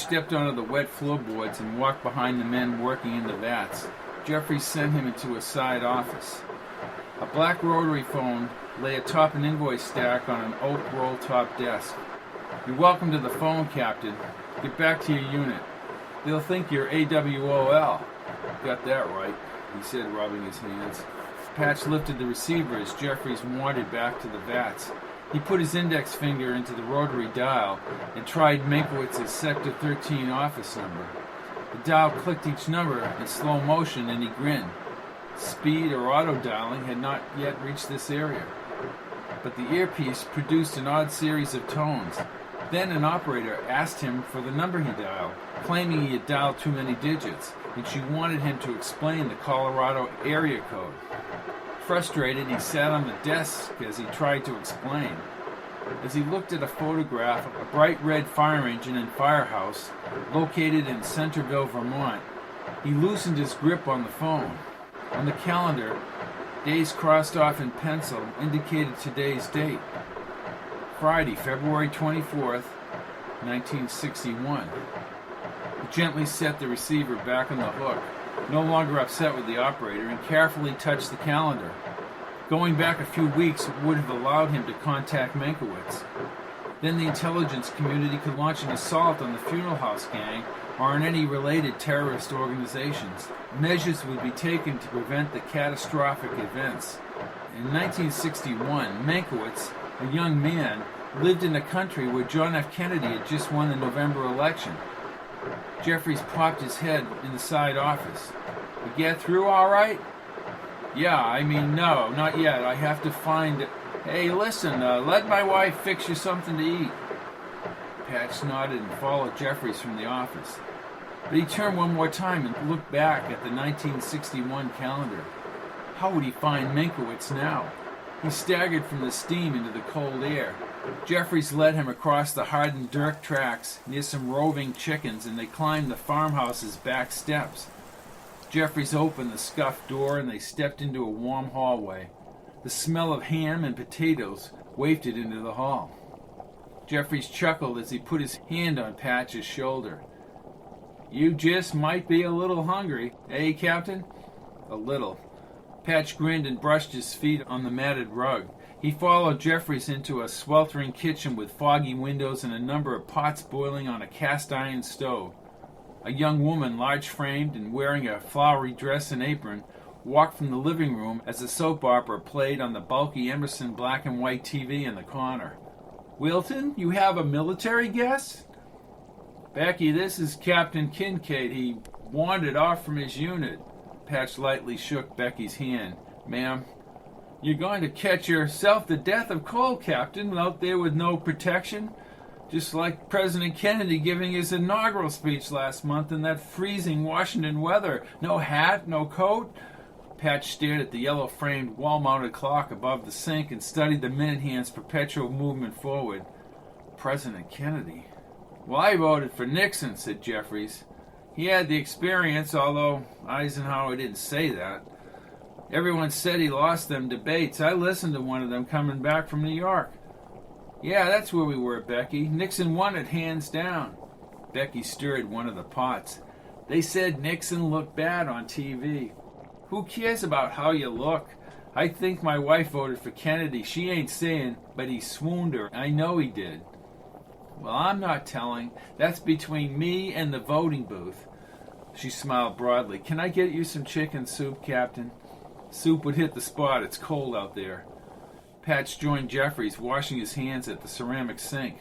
stepped onto the wet floorboards and walked behind the men working in the vats. Jeffries sent him into a side office. A black rotary phone lay atop an invoice stack on an oak roll-top desk. "You're welcome to the phone, Captain. Get back to your unit. They'll think you're AWOL. Got that right," he said, rubbing his hands. Patch lifted the receiver as Jeffries wandered back to the vats. He put his index finger into the rotary dial and tried Meintkewitz's Sector 13 office number. The dial clicked each number in slow motion and he grinned. Speed or auto-dialing had not yet reached this area. But the earpiece produced an odd series of tones. Then an operator asked him for the number he dialed, claiming he had dialed too many digits, and she wanted him to explain the Colorado area code. Frustrated, he sat on the desk as he tried to explain. As he looked at a photograph of a bright red fire engine and firehouse located in Centerville, Vermont, he loosened his grip on the phone. On the calendar, days crossed off in pencil indicated today's date. Friday, February 24th, 1961. He gently set the receiver back on the hook, no longer upset with the operator, and carefully touched the calendar. Going back a few weeks would have allowed him to contact Meinkewitz. Then the intelligence community could launch an assault on the funeral house gang or on any related terrorist organizations. Measures would be taken to prevent the catastrophic events. In 1961, Meinkewitz, a young man, lived in a country where John F. Kennedy had just won the November election. Jeffries popped his head in the side office. "We get through all right?" No, not yet. I have to find... Hey, listen, let my wife fix you something to eat." Patch nodded and followed Jeffries from the office. But he turned one more time and looked back at the 1961 calendar. How would he find Meinkewitz now? He staggered from the steam into the cold air. Jeffries led him across the hardened dirt tracks near some roving chickens, and they climbed the farmhouse's back steps. Jeffries opened the scuffed door, and they stepped into a warm hallway. The smell of ham and potatoes wafted into the hall. Jeffries chuckled as he put his hand on Patch's shoulder. "You just might be a little hungry, eh, Captain?" "A little." Patch grinned and brushed his feet on the matted rug. He followed Jeffries into a sweltering kitchen with foggy windows and a number of pots boiling on a cast-iron stove. A young woman, large-framed and wearing a flowery dress and apron, walked from the living room as a soap opera played on the bulky Emerson black-and-white TV in the corner. "Wilton, you have a military guest?" "Becky, this is Captain Kincaid. He wandered off from his unit." Patch lightly shook Becky's hand. "Ma'am, you're going to catch yourself the death of cold, Captain, out there with no protection. Just like President Kennedy giving his inaugural speech last month in that freezing Washington weather. No hat, no coat." Patch stared at the yellow-framed, wall-mounted clock above the sink and studied the minute hand's perpetual movement forward. President Kennedy. "Well, I voted for Nixon," said Jeffries. "He had the experience, although Eisenhower didn't say that. Everyone said he lost them debates. I listened to one of them coming back from New York." "Yeah, that's where we were, Becky. Nixon won it hands down." Becky stirred one of the pots. "They said Nixon looked bad on TV." "Who cares about how you look? I think my wife voted for Kennedy. She ain't saying, but he swooned her. I know he did." "Well, I'm not telling. That's between me and the voting booth." She smiled broadly. "Can I get you some chicken soup, Captain?" "Soup would hit the spot. It's cold out there." Patch joined Jeffries, washing his hands at the ceramic sink.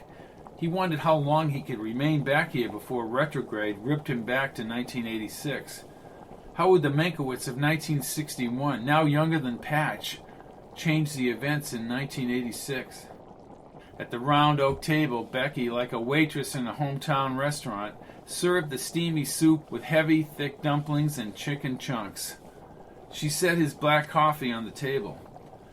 He wondered how long he could remain back here before retrograde ripped him back to 1986. How would the Meinkewitz of 1961, now younger than Patch, change the events in 1986? At the round oak table, Becky, like a waitress in a hometown restaurant, served the steamy soup with heavy, thick dumplings and chicken chunks. She set his black coffee on the table.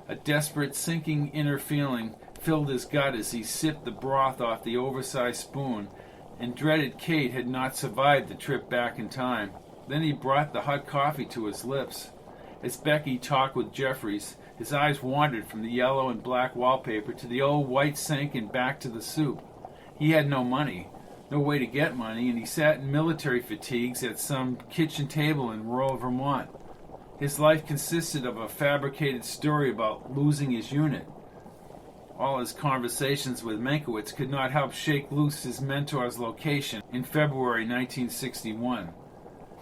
A desperate, sinking inner feeling filled his gut as he sipped the broth off the oversized spoon, and dreaded Kate had not survived the trip back in time. Then he brought the hot coffee to his lips. As Becky talked with Jeffries, his eyes wandered from the yellow and black wallpaper to the old white sink and back to the soup. He had no money, no way to get money, and he sat in military fatigues at some kitchen table in rural Vermont. His life consisted of a fabricated story about losing his unit. All his conversations with Meinkewitz could not help shake loose his mentor's location in February 1961.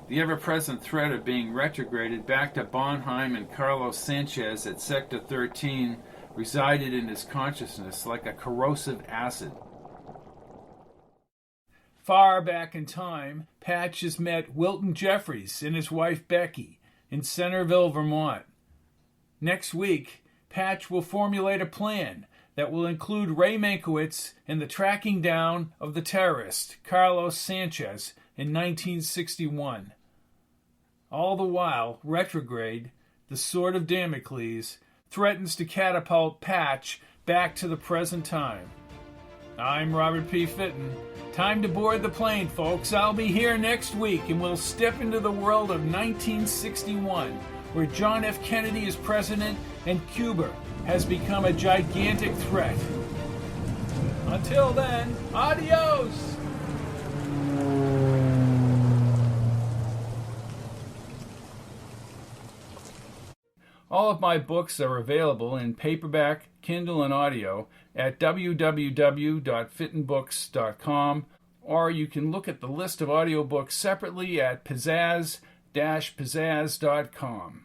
The ever-present threat of being retrograded back to Bonheim and Carlos Sánchez at Sector 13 resided in his consciousness like a corrosive acid. Far back in time, Patch has met Wilton Jeffries and his wife Becky in Centerville, Vermont. Next week, Patch will formulate a plan that will include Ray Meinkewitz in the tracking down of the terrorist Carlos Sánchez in 1961. All the while, retrograde, the sword of Damocles, threatens to catapult Patch back to the present time. I'm Robert P. Fitton. Time to board the plane, folks. I'll be here next week, and we'll step into the world of 1961, where John F. Kennedy is president and Cuba has become a gigantic threat. Until then, adios! All of my books are available in paperback, Kindle, and audio at www.fittonbooks.com, or you can look at the list of audiobooks separately at pizzazz-pizzazz.com.